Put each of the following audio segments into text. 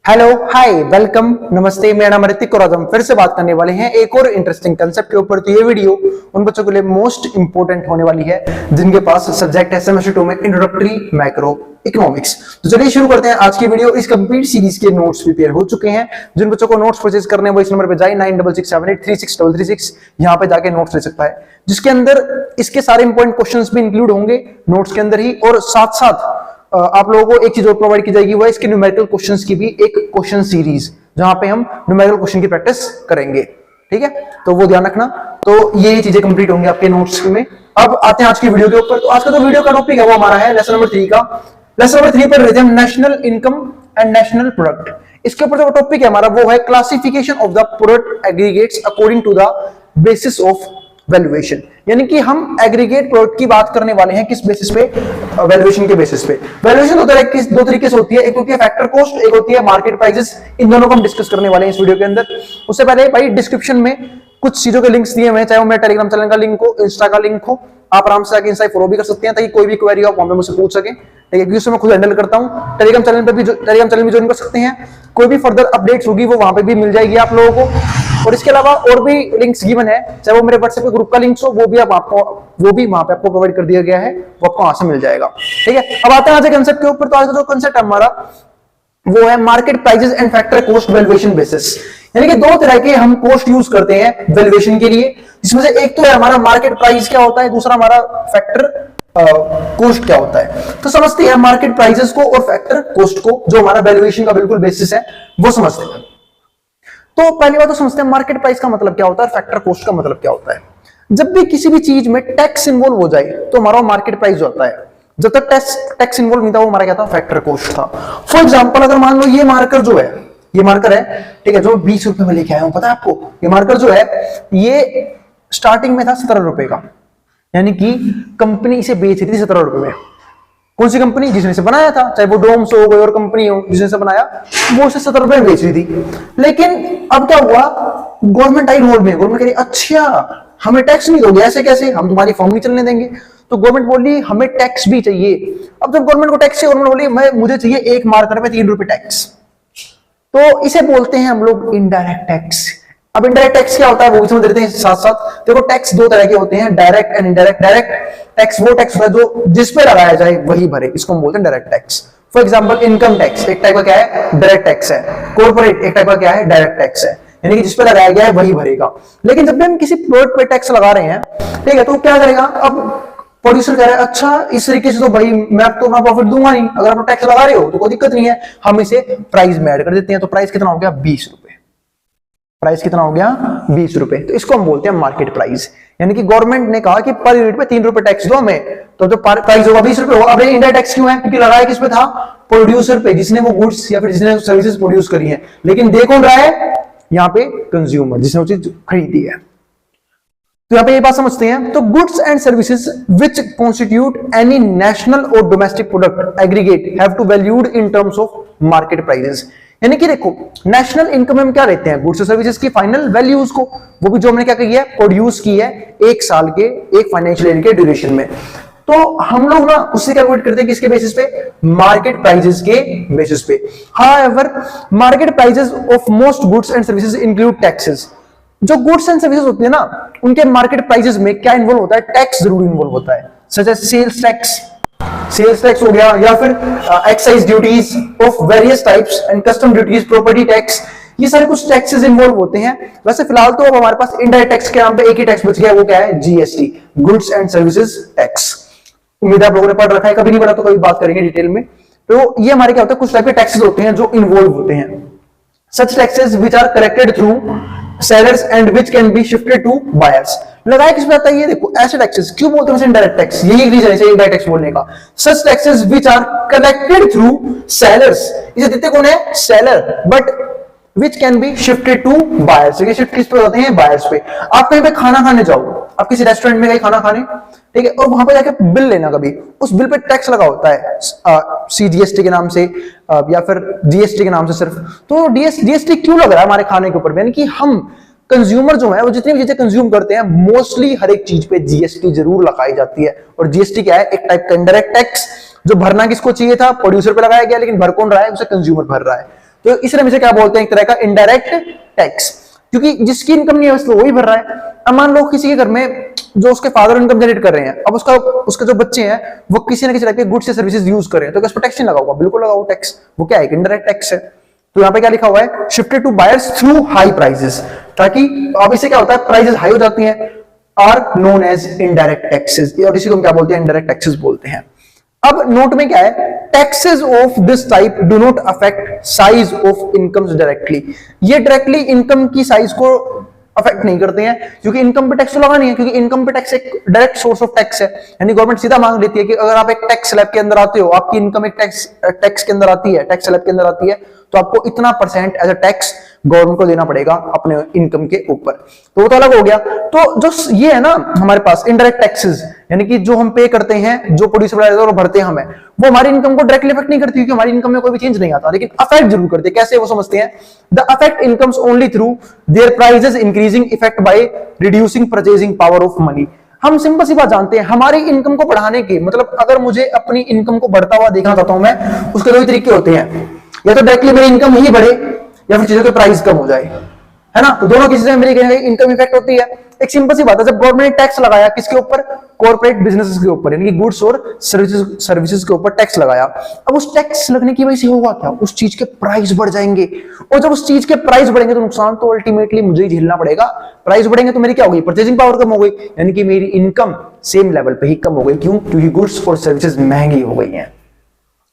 Hello hi welcome नमस्ते, मेरा नाम ऋतिक और आज हम फिर से बात करने वाले हैं एक और इंटरेस्टिंग कंसेप्ट के ऊपर। तो ये वीडियो उन बच्चों के लिए मोस्ट इंपोर्टेंट होने वाली है जिनके पास सब्जेक्ट है सेमेस्टर 2 में इंट्रोडक्टरी मैक्रो इकोनॉमिक्स। तो चलिए शुरू करते हैं आज की वीडियो। इस कंप्लीट सीरीज के नोट्स प्रिपेयर हो चुके हैं। जिन बच्चों को नोट्स परचेज करने हैं वो इस नंबर पे जाए 9667836336 यहाँ पे जाके नोट्स ले सकता है, जिसके अंदर इसके सारे इंपॉर्टेंट क्वेश्चंस भी इंक्लूड होंगे नोट्स के अंदर ही। और साथ साथ आप लोगों को एक चीज और प्रोवाइड की जाएगी, वो इसके न्यूमेरिकल क्वेश्चंस की भी एक क्वेश्चन सीरीज जहां पे हम न्यूमेरिकल क्वेश्चन की प्रैक्टिस करेंगे। ठीक है, तो वो ध्यान रखना। तो ये चीजें कंप्लीट होंगी आपके नोट्स में। अब आते हैं आज की वीडियो के ऊपर। तो आज का जो वीडियो का टॉपिक है वो हमारा है लेसन नंबर 3 का। लेसन नंबर 3 पर रहते हैं national income and national product. इसके ऊपर जो टॉपिक है हमारा वो है classification of the product aggregates according to the basis of valuation. यानी कि हम एग्रीगेट प्रोडक्ट की बात करने वाले हैं किस बेसिस पे? वैल्यूएशन के बेसिस पे। वैल्यूएशन दो तरीके से होती है, एक होती है फैक्टर कॉस्ट, एक होती है मार्केट प्राइसेस। इन दोनों को हम डिस्कस करने वाले हैं इस वीडियो के अंदर। उससे पहले भाई डिस्क्रिप्शन में कुछ चीजों के लिंक्स दिए हुए हैं, चाहे वो मेरे टेलीग्राम चैनल का लिंक हो, इंस्टा का लिंक हो, आप आराम से आके इंस्टा फॉलो भी कर सकते हैं ताकि कोई भी क्वेरी हो आप वहां पे मुझसे पूछ सके। ठीक है, क्योंकि मैं खुद हैंडल करता हूं। टेलीग्राम चैनल पे भी ज्वाइन कर सकते हैं। कोई भी फर्दर अपडेट्स होगी वो वहां पे भी मिल जाएगी आप लोगों को। और इसके अलावा और भी लिंक्स गिवन है, चाहे वो मेरे व्हाट्सएप के ग्रुप का लिंक्स हो, वो भी वहां पे आपको प्रोवाइड कर दिया गया है, वो आपको वहां से मिल जाएगा। ठीक है, अब आते हैं आज के कंसेप्ट के ऊपर। तो आज का जो कंसेप्ट है हमारा वो है market prices and factor cost valuation basis. यानी कि दो तरह के हम कॉस्ट यूज करते हैं वैल्यूएशन के लिए, जिसमें से एक तो है हमारा मार्केट प्राइस क्या होता है, दूसरा हमारा फैक्टर कॉस्ट क्या होता है। तो समझते हैं मार्केट प्राइसेस को और फैक्टर कॉस्ट को, जो हमारा वैल्यूएशन का बिल्कुल बेसिस है, वो समझते हैं। तो पहली बात तो समझते हैं मार्केट प्राइस का मतलब क्या होता है, फैक्टर कॉस्ट का मतलब क्या होता है। जब भी किसी भी चीज में टैक्स इन्वॉल्व हो जाए तो हमारा मार्केट प्राइस होता है। जब तक टैक्स इन्वॉल्व नहीं था वो हमारा क्या था, फैक्टर कॉस्ट था। फॉर एग्जांपल अगर मान लो ये मार्कर जो है, ये मार्कर है, ठीक है, जो 20 रुपए में लेके आया हूं, पता है आपको, ये मार्कर जो है ये स्टार्टिंग में था 17 रुपए का। यानी कि कंपनी इसे बेच रही थी 17 रुपए में। कौन सी कंपनी? जिसने इसे बनाया था, चाहे वो डोम्स हो, कोई और कंपनी हो, जिसने इसे बनाया, वो इसे 17 रुपए में बेच रही थी। लेकिन अब क्या हुआ, गवर्नमेंट आई रोल में, गवर्नमेंट कह रही अच्छा हमें टैक्स नहीं दोगे, ऐसे कैसे, हम तुम्हारी फॉर्म नहीं चलने देंगे। तो गवर्नमेंट बोली हमें टैक्स भी चाहिए। अब जब गवर्नमेंट को टैक्स चाहिए, गवर्नमेंट बोली मुझे चाहिए एक मार्कर पे 3 रुपए टैक्स। तो इसे बोलते हैं हम लोग इनडायरेक्ट टैक्स। अब इनडायरेक्ट टैक्स क्या होता है वो भी समझ लेते हैं साथ साथ। देखो टैक्स दो तरह के होते हैं, direct and indirect. Direct tax वो टैक्स होता है जो जिस पे लगाया जाए वही भरे, इसको हम बोलते हैं direct tax. For example income tax एक टाइप का क्या है, डायरेक्ट टैक्स है। कॉर्पोरेट एक टाइप का क्या है, डायरेक्ट टैक्स है, यानी कि जिस पे लगाया गया है वही भरेगा। लेकिन जब भी हम किसी प्रोडक्ट पे टैक्स लगा रहे हैं, ठीक है, तो क्या करेगा, अब प्रोड्यूसर कह रहा है अच्छा इस तरीके से तो भाई मैं आपको अपना प्रॉफिट दूंगा नहीं, अगर आप टैक्स लगा रहे हो तो कोई दिक्कत नहीं है, हम इसे प्राइस में ऐड कर देते हैं। तो प्राइस कितना हो गया, 20 रुपए। प्राइस कितना हो गया, 20 रुपए। तो इसको हम बोलते हैं मार्केट प्राइस। यानी कि गवर्नमेंट ने कहा कि पर यूनिट पे 3 रुपए टैक्स दो हमें, तो जो प्राइस होगा 20 रुपए होगा। अब इंडायरेक्ट टैक्स क्यों है, क्योंकि लगाया किस पे था, प्रोड्यूसर पे, जिसने वो गुड्स या फिर जिसने सर्विसेज प्रोड्यूस करी है। लेकिन दे कौन रहा है यहाँ पे, कंज्यूमर, जिसने वो चीज खरीदी है। तो यहाँ पे ये बात समझते हैं। तो goods and services which constitute any national और domestic product aggregate have to valued in terms of market prices. यानी कि देखो नेशनल इनकम में क्या लेते हैं, गुड्स और सर्विसेज की फाइनल वैल्यूज को, वो भी जो हमने क्या की है, प्रोड्यूस की है एक साल के, एक फाइनेंशियल ईयर के ड्यूरेशन में। तो हम लोग ना उससे कैलकुलेट करते हैं किसके बेसिस पे, मार्केट प्राइसेस के बेसिस पे। However market prices of most goods and services include taxes. जो गुड्स एंड सर्विसेज होती है ना, उनके मार्केट प्राइसेस में क्या इन्वॉल्व होता है, टैक्स जरूर इन्वॉल्व होता है। सच एज सेल्स टैक्स हो गया, या फिर excise duties of various types and custom duties, property tax, ये सारे कुछ टैक्सेस इन्वॉल्व होते हैं। वैसे फिलहाल तो अब हमारे पास इनडायरेक्ट टैक्स के नाम पे एक ही टैक्स बच गया, वो क्या है, GST, goods and services tax. उम्मीद आप लोगों ने पढ़ रखा है, कभी नहीं पढ़ा तो कभी बात करेंगे डिटेल में। तो ये हमारे क्या होता है, कुछ टाइप के टैक्सेस होते हैं जो इन्वॉल्व होते हैं। Such taxes which are collected through sellers and which can be shifted to buyers. लगाया किस पे आता है, ये देखो ऐसे टैक्सेस क्यों बोलते हैं इनडायरेक्ट टैक्स, यही रीजन है इनडायरेक्ट टैक्स बोलने का। Such taxes which are collected through sellers, इसे देते कौन है, seller, but which can be shifted to buyers. ये शिफ्ट किस पे होते हैं, बायर्स पे। आप कहीं पे खाना खाने जाओ, आप किसी रेस्टोरेंट में गए खाना खाने, ठीक है, और वहां पे जाके बिल लेना, कभी उस बिल पे टैक्स लगा होता है सीजीएसटी के नाम से या फिर जीएसटी के नाम से सिर्फ। तो जीएसटी क्यों लग रहा है हमारे खाने के ऊपर, यानी कि हम कंज्यूमर जो है वो जितनी भी चीजें कंज्यूम करते हैं, मोस्टली हर एक चीज पे जीएसटी जरूर लगाई जाती है। और जीएसटी क्या है, एक टाइप का इनडायरेक्ट टैक्स, जो भरना किसको चाहिए था, प्रोड्यूसर पे लगाया गया, लेकिन भर कौन रहा है, उसे कंज्यूमर भर रहा है। तो इस तरह से क्या बोलते हैं, एक तरह का इनडायरेक्ट टैक्स, क्योंकि जिसकी इनकम नहीं है उसको वही भर रहा है। अब मान लो किसी के घर में जो उसके फादर इनकम जनरेट कर रहे हैं, अब उसके जो बच्चे हैं वो किसी ना किसी टाइप के गुड्स या सर्विसेज यूज कर रहे हैं, तो क्या उस पर टैक्स नहीं लगा होगा? बिल्कुल लगा हुआ टैक्स। वो क्या है? इनडायरेक्ट टैक्स है। तो यहाँ पे क्या लिखा हुआ है, shifted to buyers through high prices, ताकि अब इससे क्या होता है, प्राइसेस हाई हो जाती हैं, are known as indirect taxes, और इसी को हम क्या बोलते हैं, इनडायरेक्ट टैक्सेस बोलते हैं। अब नोट में क्या है, taxes of this type do not affect size of incomes directly. ये डायरेक्टली इनकम की साइज को अफेक्ट नहीं करते हैं, क्योंकि इनकम पे टैक्स तो लगा नहीं है, क्योंकि इनकम पे टैक्स एक डायरेक्ट सोर्स ऑफ टैक्स है। यानी गवर्नमेंट सीधा मांग लेती है कि अगर आप एक टैक्स स्लैब के अंदर आते हो, आपकी इनकम एक टैक्स के अंदर आती है, टैक्स स्लैब के अंदर आती है, तो आपको इतना % एज अ टैक्स गवर्नमेंट को देना पड़ेगा अपने इनकम के ऊपर। तो वो तो अलग हो गया। तो जो ये है ना हमारे पास इनडायरेक्ट टैक्सेस, यानी कि जो हम पे करते हैं, जो प्रोड्यूसर और भरते हैं हमें, वो हमारी इनकम को डायरेक्टली अफेक्ट नहीं करती, क्योंकि हमारी इनकम में कोई भी चेंज नहीं आता, लेकिन अफेक्ट जरूर करते हैं। कैसे? वो समझते हैं, the affect incomes only through their prices increasing effect by reducing purchasing power of money. हम सिंपल सी बात जानते हैं, हमारी इनकम को बढ़ाने के मतलब अगर मुझे अपनी इनकम को बढ़ता हुआ देखना चाहता हूं मैं, उसके दो ही तरीके होते हैं, या तो डायरेक्टली मेरी इनकम ही बढ़े या फिर चीजों के प्राइस कम हो जाए, है ना। तो दोनों किसी से मेरी इनकम इफेक्ट होती है। एक सिंपल सी बात है, जब गवर्नमेंट ने टैक्स लगाया किसके ऊपर, कॉर्पोरेट बिजनेसेस के ऊपर, यानी कि गुड्स और सर्विसेज के ऊपर टैक्स लगाया। अब उस टैक्स लगने की वजह से होगा क्या, उस चीज के प्राइस बढ़ जाएंगे, और जब उस चीज के प्राइस बढ़ेंगे तो नुकसान तो अल्टीमेटली मुझे ही झेलना पड़ेगा। प्राइस बढ़ेंगे तो मेरी क्या होगी, परचेजिंग पावर कम हो गई, यानी कि मेरी इनकम सेम लेवल पे ही कम हो गई। क्यों? क्योंकि गुड्स और सर्विसेज महंगी हो गई हैं।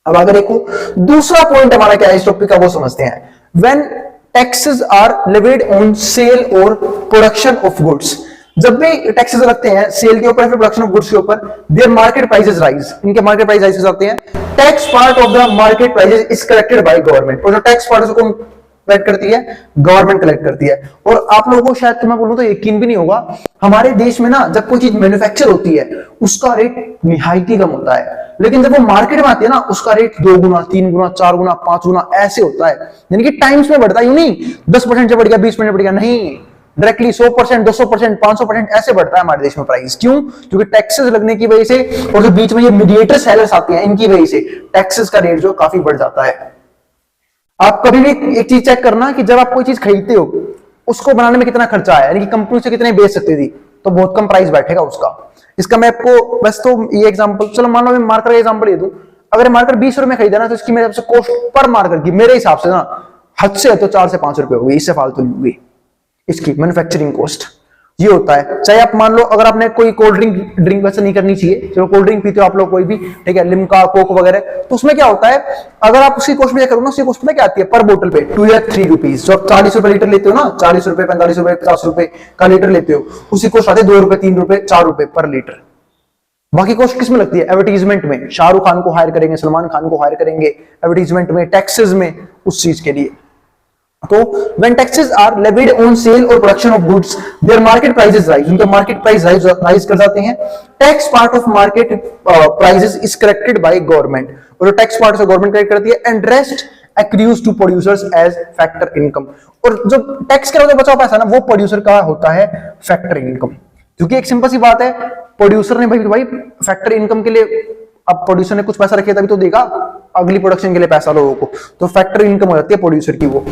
अब अगर देखो दूसरा पॉइंट हमारा क्या है इस टॉपिक का, वो समझते हैं। When taxes are levied on sale और प्रोडक्शन ऑफ गुड्स, जब भी टैक्सेस लगते हैं सेल के ऊपर फिर प्रोडक्शन ऑफ गुड्स के ऊपर, देयर मार्केट प्राइसेस राइज, इनके मार्केट प्राइस राइज हो जाते हैं। Tax part of the market prices is collected by government, और जो टैक्स पार्ट है उसको कलेक्ट करती है, गवर्नमेंट कलेक्ट करती है। और आप लोगों को शायद तो मैं बोलूं तो यकीन भी नहीं होगा, हमारे देश में ना जब कोई चीज मैन्युफैक्चर होती है उसका रेट निहायती कम होता है, लेकिन जब वो मार्केट में आती है ना उसका रेट 2 गुना, 3 गुना, 4 गुना, 5 गुना ऐसे होता है। यानी कि टाइम्स में बढ़ता है, यूं नहीं 10% से बढ़ गया, 20% बढ़ गया, नहीं, डायरेक्टली 100%, 200%, 500% ऐसे बढ़ता है हमारे देश में प्राइस। क्यों? क्योंकि टैक्सेस लगने की वजह से, और जो बीच में ये मीडिएटर सेलर्स आते हैं इनकी वजह से टैक्सेस का रेट जो काफी बढ़ जाता है। आप कभी भी एक चीज चेक करना कि जब आप कोई चीज खरीदते हो उसको बनाने में कितना खर्चा है, यानी कि कंपनी से कितने बेच सकती थी, तो बहुत कम प्राइस बैठेगा उसका। इसका मैं आपको बस तो ये एग्जांपल, चलो मान लो मैं मार्कर का एग्जांपल दे दूं, अगर मार्कर 20 रुपए में खरीदा ना तो इसकी मेरे हिसाब से कॉस्ट पर मार्कर की मेरे हिसाब से ना हद से तो 4 से 5 रुपए होगी, इससे फालतू नहीं होगी इसकी मैन्युफैक्चरिंग कॉस्ट। ये होता है। चाहे आप मान लो अगर आपने कोई कोल्ड ड्रिंक वैसे नहीं करनी चाहिए, चलो कोल्ड ड्रिंक पीते हो आप लोग कोई भी, ठीक है, लिम्का, कोक वगैरह, तो उसमें क्या होता है, अगर आप उसकी कॉस्ट में करो ना, उसकी कॉस्ट में क्या आती है पर बोतल पे 2 या 3 रुपीज। जो आप 40 रुपए लीटर लेते हो ना, 40 रुपए, 45 रुपए, 50 रुपए का लीटर लेते हो, उसी कॉस्ट आती है 2 रुपए, 3 रुपए, 4 रुपए पर लीटर। बाकी कॉस्ट किस में लगती है? एडवर्टीजमेंट में, शाहरुख खान को हायर करेंगे, सलमान खान को हायर करेंगे एडवर्टीजमेंट में, टैक्सेस में, उस चीज के लिए। तो when taxes are levied on sale or production of goods, their market prices rise, उनके मार्केट प्राइस राइज कर जाते हैं। Tax part of market prices is collected by government, और जो टैक्स पार्ट से गवर्नमेंट कलेक्ट करती है, and rest accrues to producers as factor income, और जो टैक्स के बचा पैसा ना वो प्रोड्यूसर का होता है फैक्टर इनकम। क्योंकि एक सिंपल सी बात है, प्रोड्यूसर ने भाई फैक्टर इनकम के लिए, अब प्रोड्यूसर ने कुछ पैसा रखिए तभी तो देगा अगली प्रोडक्शन के लिए पैसा लोगों को, तो फैक्टर इनकम हो जाती है प्रोड्यूसर की वो।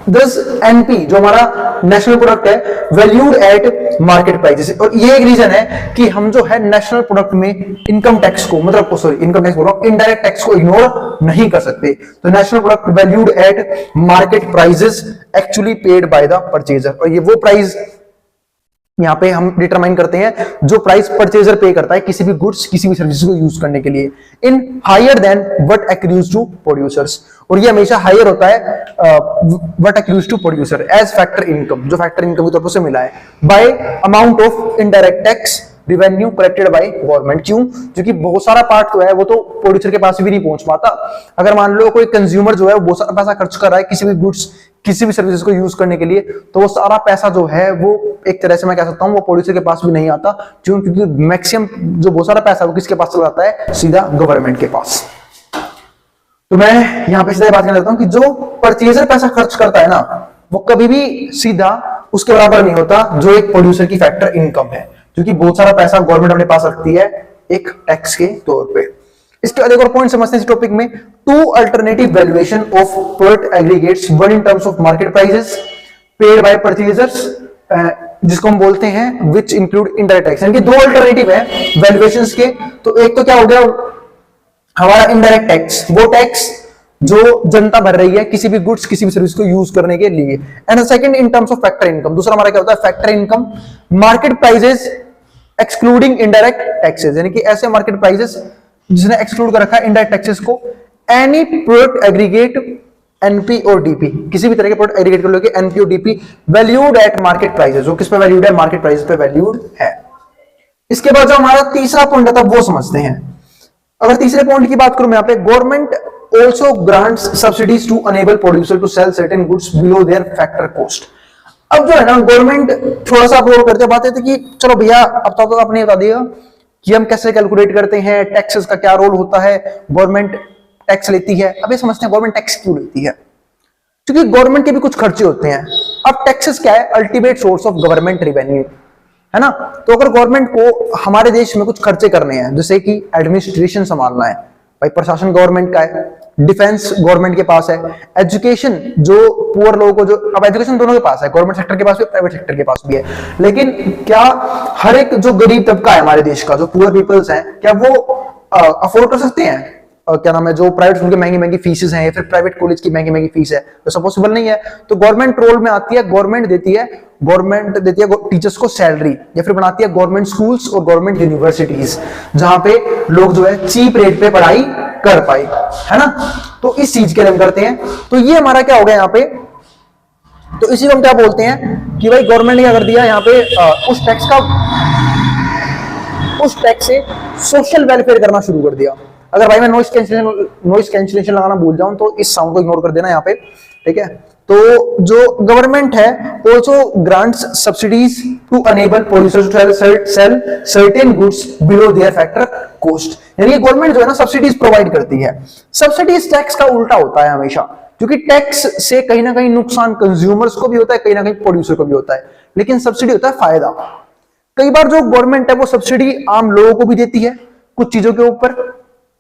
दस एनपी जो हमारा नेशनल प्रोडक्ट है, वैल्यूड एट मार्केट प्राइसेस, और ये एक रीजन है कि हम जो है नेशनल प्रोडक्ट में इनकम टैक्स को, मतलब सॉरी इनकम टैक्स बोल रहा हूं, इनडायरेक्ट टैक्स को इग्नोर नहीं कर सकते। तो national product valued at market prices actually paid by the purchaser, और ये वो प्राइस यहाँ पे हम डिटरमाइन करते हैं जो प्राइस परचेजर पे करता है किसी भी गुड्स, किसी भी सर्विस को यूज करने के लिए, in higher than what accrues to producers, और ये हमेशा हायर होता है what accrues to producer as factor income, जो फैक्टर इनकम की तरफ से मिला है, by amount of indirect tax revenue collected by government. क्यों? क्योंकि बहुत सारा पार्ट तो है वो तो प्रोड्यूसर के पास भी नहीं पहुंच पाता। अगर मान लो कोई कंज्यूमर जो है वो बहुत सारा पैसा खर्च कर रहा है किसी भी गुड्स, किसी भी सर्विसेज को यूज करने के लिए, तो वो सारा पैसा जो है वो एक तरह से मैं कह सकता हूं वो प्रोड्यूसर के पास भी नहीं आता। क्यों? क्योंकि मैक्सिमम जो बहुत सारा पैसा वो किसके पास चला जाता है? सीधा गवर्नमेंट के पास। तो मैं यहां पे सीधा बात करना चाहता हूं कि जो परचेजर पैसा खर्च करता है ना वो कभी भी सीधा उसके बराबर नहीं होता जो एक प्रोड्यूसर की फैक्टर इनकम है, क्योंकि बहुत सारा पैसा गवर्नमेंट अपने पास रखती है एक टैक्स के तौर पे। इसके बाद एक और पॉइंट समझते हैं इस टॉपिक में, two alternative valuation of product aggregates, one in terms of market prices paid by purchasers, जिसको हम बोलते हैं विच इंक्लूड इनडायरेक्ट टैक्स। यानी कि दो अल्टरनेटिव है वैल्यूएशंस के। तो एक तो क्या हो गया हमारा इनडायरेक्ट टैक्स, वो टैक्स जो जनता भर रही है किसी भी गुड्स किसी भी सर्विस को यूज करने के लिए। And second in terms of factor income, दूसरा हमारा क्या होता है factor income, market prices excluding indirect taxes, यानी कि ऐसे मार्केट प्राइसेस जिसने एक्सक्लूड कर रखा है इनडायरेक्ट टैक्सेस को। एनी प्रोडक्ट एग्रीगेट एनपी और डीपी, किसी भी तरह के प्रोडक्ट एग्रीगेट कर लोगे एनपी और DP valued at market prices, जो किस पे वैल्यूड है मार्केट प्राइस पे वैल्यूड है। इसके बाद जो हमारा तीसरा पॉइंट था वो समझते हैं। अगर तीसरे पॉइंट की बात करूं मैं यहाँ पे, government also grants subsidies to enable producer to sell certain goods below their factor cost। अब जो है ना गवर्नमेंट थोड़ा सा अप्रोव करते बात है कि चलो भैया अब तो आपने बता दिया कि हम कैसे कैलकुलेट करते हैं, टैक्सेस का क्या रोल होता है, गवर्नमेंट टैक्स लेती है। अब ये समझते हैं गवर्नमेंट टैक्स क्यों लेती है, क्योंकि गवर्नमेंट के भी कुछ खर्चे होते हैं। अब टैक्सेस क्या है, ultimate source of government revenue है ना। तो अगर गवर्नमेंट को हमारे देश में कुछ खर्चे करने हैं, जैसे कि एडमिनिस्ट्रेशन संभालना है, भाई प्रशासन गवर्नमेंट का है, डिफेंस गवर्नमेंट के पास है, एजुकेशन जो पुअर लोगों को, जो अब एजुकेशन दोनों के पास है, गवर्नमेंट सेक्टर के पास भी प्राइवेट सेक्टर के पास भी है, लेकिन क्या हर एक जो गरीब तबका है हमारे देश का, जो पुअर पीपल्स हैं, क्या वो अफोर्ड कर सकते हैं क्या नाम है जो प्राइवेट स्कूल की महंगी महंगी फीसेस हैं या फिर प्राइवेट कॉलेज की महंगी महंगी फीस है, तो सब पॉसिबल नहीं है। तो गवर्नमेंट रोल में आती है, गवर्नमेंट देती है टीचर्स को सैलरी, या फिर बनाती है गवर्नमेंट स्कूल्स और गवर्नमेंट यूनिवर्सिटीज, जहां पे लोग जो है चीप रेट पे पढ़ाई कर पाए, है ना। तो इस चीज के लिए हम करते हैं। तो ये हमारा क्या हो गया यहाँ पे, तो इसी को हम क्या बोलते हैं कि भाई गवर्नमेंट ने क्या कर दिया यहाँ पे, उस टैक्स से सोशल वेलफेयर करना शुरू कर दिया। अगर भाई मैं नॉइस कैंसिलेशन लगाना भूल जाऊं तो इस साउंड को इग्नोर कर देना यहाँ पे, ठीक है। तो जो गवर्नमेंट है also grants subsidies to enable producers to sell certain goods below their factor cost। यानी गवर्नमेंट जो है ना सब्सिडीज प्रोवाइड करती है। सब्सिडीज टैक्स का उल्टा होता है हमेशा, क्योंकि टैक्स से कहीं ना कहीं नुकसान कंज्यूमर्स को भी होता है, कहीं ना कहीं प्रोड्यूसर को भी होता है, लेकिन सब्सिडी होता है फायदा। कई बार जो गवर्नमेंट है वो सब्सिडी आम लोगों को भी देती है कुछ चीजों के ऊपर,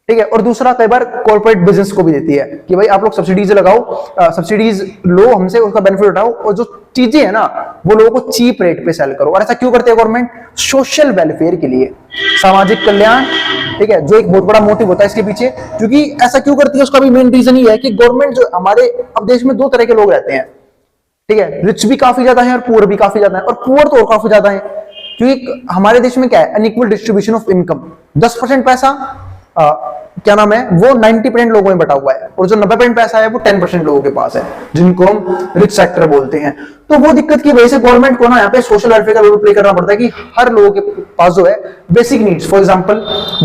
ठीक है, और दूसरा कई बार कॉर्पोरेट बिजनेस को भी देती है कि भाई आप लोग सब्सिडीज लगाओ, सब्सिडीज लो हमसे, उसका बेनिफिट उठाओ, और जो चीजें है ना वो लोगों को चीप रेट पे सेल करो। और ऐसा क्यों करते हैं गवर्नमेंट, सोशल वेलफेयर के लिए, सामाजिक कल्याण, ठीक है, जो एक बहुत बड़ा मोटिव होता है इसके पीछे। क्योंकि ऐसा क्यों करती है उसका भी मेन रीजन ये है कि गवर्नमेंट जो हमारे अब देश में दो तरह के लोग रहते हैं, ठीक है, रिच भी काफी ज्यादा है और पुअर भी काफी ज्यादा है, और पुअर तो और काफी ज्यादा है, क्योंकि हमारे देश में क्या है अनइक्वल डिस्ट्रीब्यूशन ऑफ इनकम। 10% पैसा क्या नाम है वो 90% लोगों में बटा हुआ है, और जो 90% पैसा है वो 10% लोगों के पास है, जिनको हम रिच सेक्टर बोलते हैं। तो वो दिक्कत की वजह से गवर्नमेंट को ना यहाँ पे सोशल वेलफेयर का रोल प्ले करना पड़ता है कि हर लोगों के पास जो है basic needs, for example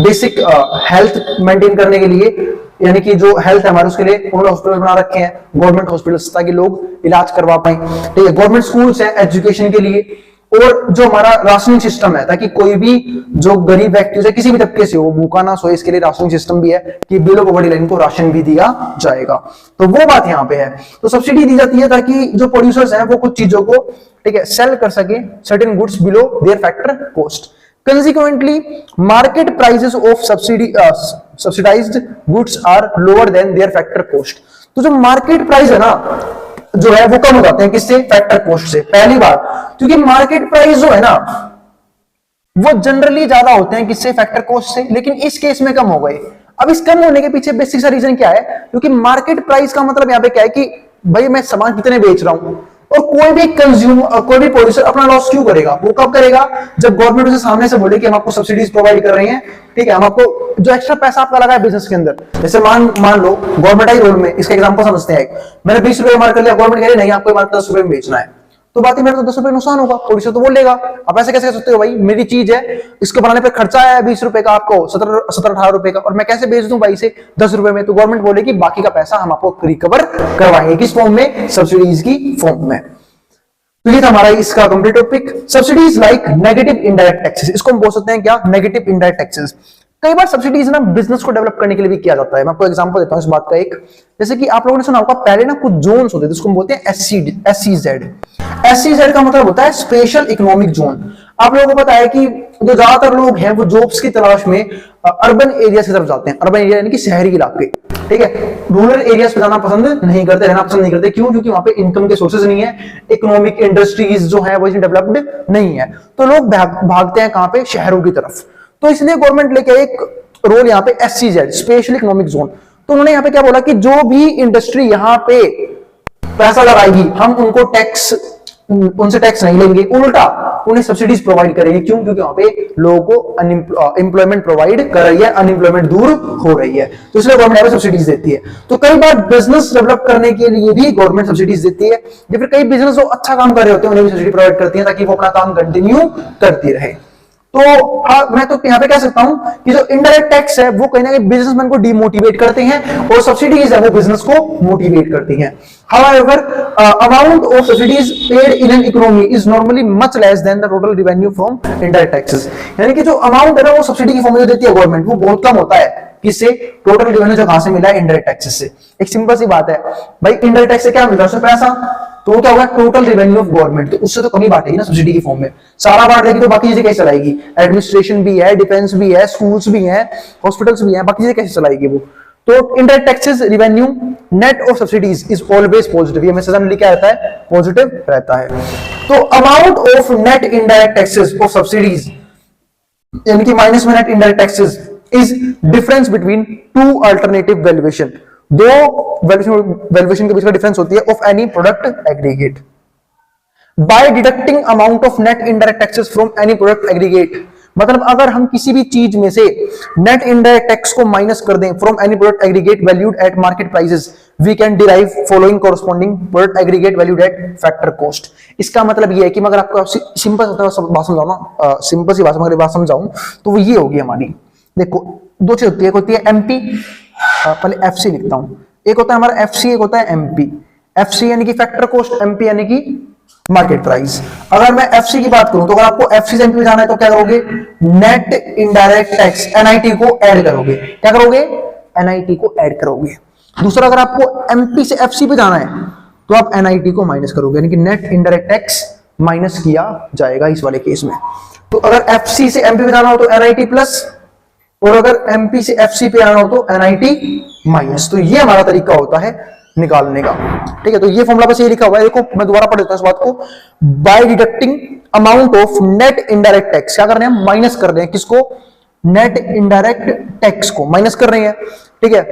basic health maintain करने के लिए, यानी कि जो हेल्थ है हमारे उसके लिए उन्होंने हॉस्पिटल बना रखे हैं, गवर्नमेंट हॉस्पिटल्स, ताकि लोग इलाज करवा पाए, ठीक है। गवर्नमेंट स्कूल्स है एजुकेशन के लिए, और जो हमारा राशनिंग सिस्टम है, ताकि कोई भी जो गरीब व्यक्ति है किसी भी तबके से हो भूखा ना सोए, इसके लिए राशनिंग सिस्टम भी है कि बिलो पॉवर्टी लाइन को राशन भी दिया जाएगा। तो वो बात यहाँ पे है। तो सब्सिडी दी जाती है ताकि जो प्रोड्यूसर्स हैं वो कुछ चीजों को, ठीक है, सेल कर सके certain goods below their factor cost. Consequently, market prices of subsidized goods are lower than their factor cost। तो जो मार्केट प्राइस है ना जो है वो कम हो जाते हैं, किससे, फैक्टर कॉस्ट से। पहली बात, क्योंकि मार्केट प्राइस जो है ना वो जनरली ज्यादा होते हैं किससे, फैक्टर कॉस्ट से, लेकिन इस केस में कम हो गए। अब इस कम होने के पीछे बेसिक सा रीजन क्या है, क्योंकि मार्केट प्राइस का मतलब यहाँ पे क्या है कि भाई मैं सामान कितने बेच रहा हूं, और कोई भी कंज्यूमर, कोई भी प्रोड्यूसर अपना लॉस क्यों करेगा, वो कब करेगा, जब गवर्नमेंट उसे सामने से बोले कि हम आपको सब्सिडीज प्रोवाइड कर रहे हैं, ठीक है, हम आपको जो एक्स्ट्रा पैसा आपका लगा है बिजनेस के अंदर, जैसे मान लो गवर्नमेंट आई रोल में, इसका एग्जांपल समझते हैं, मैंने 20 रुपए मार कर लिया, गवर्नमेंट कह रही नहीं आपको मार्केट 10 रुपए में बेचना है, तो बात है मेरे तो 10 रुपए नुकसान होगा, प्रोड्यूसर तो बोलेगा आप ऐसे कैसे कर सकते हो, भाई मेरी चीज है, इसको बनाने पे खर्चा आया है 20 रुपए का, आपको 17-18 रुपए का, और मैं कैसे बेच दूं भाई से 10 रुपए में, तो गवर्नमेंट बोलेगी बाकी का पैसा हम आपको रिकवर करवाएंगे, किस फॉर्म में, सब्सिडीज की फॉर्म में। तो ये था हमारा इसका complete topic, subsidies like negative indirect taxes. इसको हम बोल सकते हैं क्या, नेगेटिव इनडायरेक्ट टैक्सेस। कई बार सब्सिडीज ना बिजनेस को डेवलप करने के लिए भी किया जाता है। मैं आपको एग्जांपल देता हूं इस बात का एक, जैसे कि आप लोगों ने सुना होगा पहले ना कुछ जोन्स होते थे जिसको हम बोलते हैं SEZ। SEZ का मतलब होता है स्पेशल इकोनॉमिक जोन। आप लोगों को पता है कि जो ज्यादातर लोग हैं वो जॉब्स की तलाश में अर्बन एरिया की तरफ जाते हैं। अर्बन एरिया यानी कि शहरी इलाके, ठीक है। रूरल एरियाज पे जाना पसंद नहीं करते, रहना पसंद नहीं करते। क्यों? क्योंकि वहां पे इनकम के सोर्सेज नहीं है, इकोनॉमिक इंडस्ट्रीज जो है वो डेवलप्ड नहीं है, तो लोग भागते हैं कहां पे? शहरों की तरफ। तो इसलिए गवर्नमेंट लेके एक रोल यहाँ पे SEZ स्पेशल इकोनॉमिक जोन। तो उन्होंने यहाँ पे क्या बोला कि जो भी इंडस्ट्री यहाँ पे पैसा लगाएगी हम उनको उनसे टैक्स नहीं लेंगे, उल्टा उन्हें सब्सिडीज प्रोवाइड करेंगे। क्यों? क्योंकि वहां पे लोगों को एम्प्लॉयमेंट प्रोवाइड कर रही है, अनएम्प्लॉयमेंट दूर हो रही है, तो इसलिए गवर्नमेंट यहाँ पे सब्सिडीज देती है। तो कई बार बिजनेस डेवलप करने के लिए भी गवर्नमेंट सब्सिडीज देती है, या फिर कई बिजनेस जो अच्छा काम कर रहे होते हैं उन्हें भी सब्सिडी प्रोवाइड करती है ताकि वो अपना काम कंटिन्यू करती रहे। तो मैं तो यहाँ पे कह सकता हूं कि जो इनडायरेक्ट टैक्स है वो कहीं ना कहीं बिजनेसमैन को डिमोटिवेट करते हैं और सब्सिडीज है वो बिजनेस को मोटिवेट करती हैं। However, amount of subsidies paid in an economy is normally much less than the total revenue from indirect taxes। यानी कि जो अमाउंट है ना वो सब्सिडी की फॉर्म में देती है गवर्नमेंट, वो बहुत कम होता है किससे? टोटल रेवेन्यू जो कहां से मिला है? इनडायरेक्ट टैक्सेस से। एक सिंपल सी बात है भाई, इनडायरेक्ट टैक्स से क्या मिलता है? उससे पैसा, तो क्या होगा? टोटल रेवेन्यू ऑफ गवर्नमेंट, तो उससे तो कमी बांटेगी ना सब्सिडी की फॉर्म में। सारा बांट देगी तो बाकी चीजें कैसे चलाएगी? एडमिनिस्ट्रेशन भी है, डिफेंस भी है, स्कूल्स भी हैं, हॉस्पिटल्स भी हैं, बाकी चीजें कैसे चलाएगी वो? तो indirect taxes revenue net of subsidies is always positive, ये हमेशा लिखा रहता है, पॉजिटिव रहता है। तो amount of net indirect taxes of subsidies यानी कि माइनस में net indirect taxes is difference between two alternative valuation. दो वैल्यूएशन के बीच का डिफरेंस होती है of any product aggregate. By deducting amount of net indirect taxes from any product aggregate, मतलब अगर हम किसी भी चीज में से नेट इनडायरेक्ट टैक्स को माइनस कर दें from any product aggregate valued at market prices, we can derive following corresponding product aggregate valued at factor cost. इसका मतलब ये है कि अगर आपको सिंपल बात समझाऊं ना, सिंपल सी बात बात समझाऊं तो वो ये होगी हमारी। देखो दो चीज होती है, एक होती है एमपी, पहले एफसी लिखता हूं, एक होता है हमारा एफसी, एक होता है एमपी। एफसी यानी कि फैक्टर कॉस्ट, एमपी यानी कि मार्केट प्राइस। अगर मैं एफसी की बात करूं तो अगर आपको एफसी से एमपी में जाना है तो क्या करोगे? नेट इनडायरेक्ट टैक्स एनआईटी को ऐड करोगे। क्या करोगे? एनआईटी को ऐड करोगे। दूसरा, अगर आपको एमपी से एफसी पे जाना है तो आप एनआईटी को माइनस करोगे, यानी कि नेट इनडायरेक्ट टैक्स माइनस किया जाएगा इस वाले केस में। तो अगर एफसी से एमपी पे जाना हो तो एनआईटी प्लस, और अगर एमपी से एफसी पे आना हो तो एनआईटी माइनस। तो ये हमारा तरीका होता है निकालने का, ठीक है। तो ये फॉर्मूला बस ये लिखा हुआ है, देखो मैं दोबारा पढ़ देता हूं इस बात को। By deducting amount of net indirect tax, क्या कर रहे हैं? माइनस कर रहे हैं किसको? नेट इनडायरेक्ट टैक्स को माइनस कर रहे हैं, ठीक है।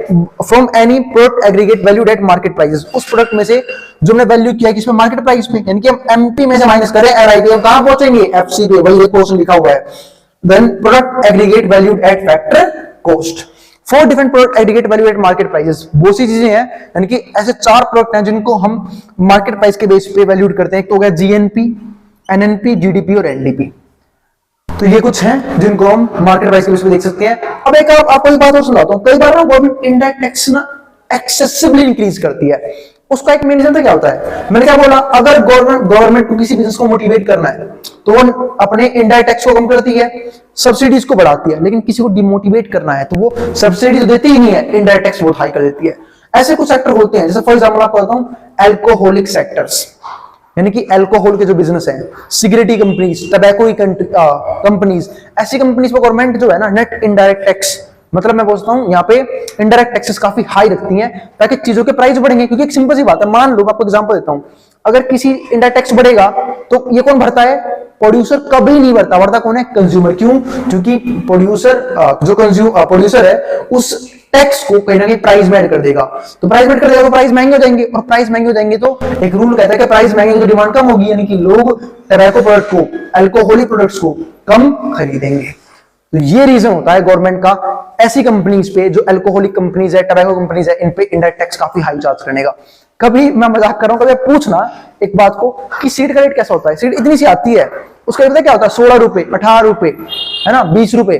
From any product aggregate valued at market prices, उस प्रोडक्ट में से जो हमने वैल्यू किया है किसमें? मार्केट प्राइस में। यानी कि हम एमपी में से माइनस करें एनआईटी, हम कहां पहुंचेंगे? एफसी पे, वही क्वेश्चन लिखा हुआ है। Then product aggregate valued at factor cost. 4 different product aggregate value at market prices, बहुत सी चीजें हैं, यानी कि ऐसे 4 प्रोडक्ट हैं जिनको हम मार्केट प्राइस के बेस पे वैल्यूड करते हैं। एक तो हो गया जीएनपी, एनएनपी, जीडीपी और एनडीपी। तो ये कुछ हैं जिनको हम मार्केट प्राइस के बेस पे देख सकते हैं। अब एक आपको एक बात और सुनाता हूं, कई बार ना गवर्नमेंट इनडायरेक्ट टैक्स ना एक्सेसिवली इंक्रीज करती है। उसका एक मेन रीजन क्या होता है? मैंने क्या बोला, अगर गवर्नमेंट को किसी बिजनेस को मोटिवेट करना है तो वो अपने इनडायरेक्ट टैक्स को कम करती है, सब्सिडीज को बढ़ाती है। लेकिन किसी को डिमोटिवेट करना है तो वो सब्सिडीज देती ही नहीं है, इनडायरेक्ट टैक्स बहुत हाई कर देती है। ऐसे कुछ सेक्टर होते हैं, जैसे फॉर एग्जांपल आपको बताता हूं एल्कोहलिक सेक्टर्स, यानी कि अल्कोहल के जो बिजनेस है, सिगरेट की कंपनीज, टबैको की कंपनीज, ऐसी कंपनीज पर गवर्नमेंट जो है ना नेट इनडायरेक्ट टैक्स, मतलब मैं बोलता हूं यहाँ पे इनडायरेक्ट टैक्सेस काफी हाई रखती हैं ताकि चीजों के प्राइस बढ़ेंगे। क्योंकि एक सिंपल सी बात है, मान लो मैं आपको एग्जांपल देता हूं, अगर किसी इनडायरेक्ट टैक्स बढ़ेगा तो ये कौन भरता है? प्रोड्यूसर कभी नहीं भरता कौन है? कंज्यूमर। क्यों? क्योंकि प्रोड्यूसर है उस टैक्स को कहीं ना कहीं प्राइस में ऐड कर देगा, तो प्राइस में ऐड कर देगा तो प्राइस महंगे हो जाएंगे, और प्राइस महंगे हो जाएंगे तो एक रूल कहता है कि प्राइस महंगे तो डिमांड कम होगी, यानी कि लोग टबैको प्रोडक्ट को, अल्कोहलिक प्रोडक्ट्स को कम खरीदेंगे। तो ये रीजन होता है गवर्नमेंट का ऐसी कंपनीज पे जो अल्कोहलिक कंपनीज है, टबैको कंपनीज है, इन पे इनडायरेक्ट टैक्स काफी हाई चार्ज करने का। कभी मैं मजाक कर रहा हूं, कभी पूछना एक बात को कि सीड का रेट कैसा होता है? सीड इतनी सी आती है, उसका रेट क्या होता है? 16 रुपए, 18 रुपए, है ना, 20 रुपए।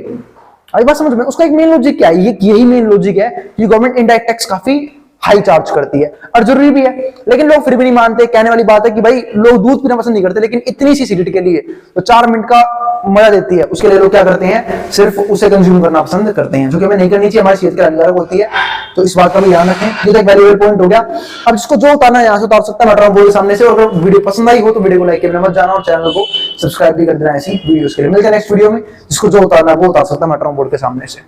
अभी बात समझ में, उसका एक मेन लॉजिक क्या है? ये यही मेन लॉजिक है कि गवर्नमेंट इनडायरेक्ट टैक्स काफी हाई चार्ज करती है और जरूरी भी है, लेकिन लोग फिर भी नहीं मानते। कहने वाली बात है कि भाई लोग दूध पीना पसंद नहीं करते, लेकिन इतनी सी एसिडिटी के लिए तो 4 मिनट का मजा देती है, उसके लिए लोग क्या करते हैं, सिर्फ उसे कंज्यूम करना पसंद करते हैं, जो कि हमें नहीं करनी चाहिए, हमारी सेहत के हानिकारक होती है। तो इस बात का भी ध्यान रखें। ये तो एक वैल्यूएबल पॉइंट हो गया। अब जिसको जो उतारना है यहाँ से उतार सकता है मेट्रो बोर्ड के सामने से। और अगर वीडियो पसंद आई हो तो वीडियो को लाइक करना मत जाना और चैनल को सब्सक्राइब भी कर देना ऐसी वीडियोस के लिए। मिलते हैं नेक्स्ट वीडियो में। जिसको जो उतारना है वो उतार सकता है मेट्रो बोर्ड के सामने से।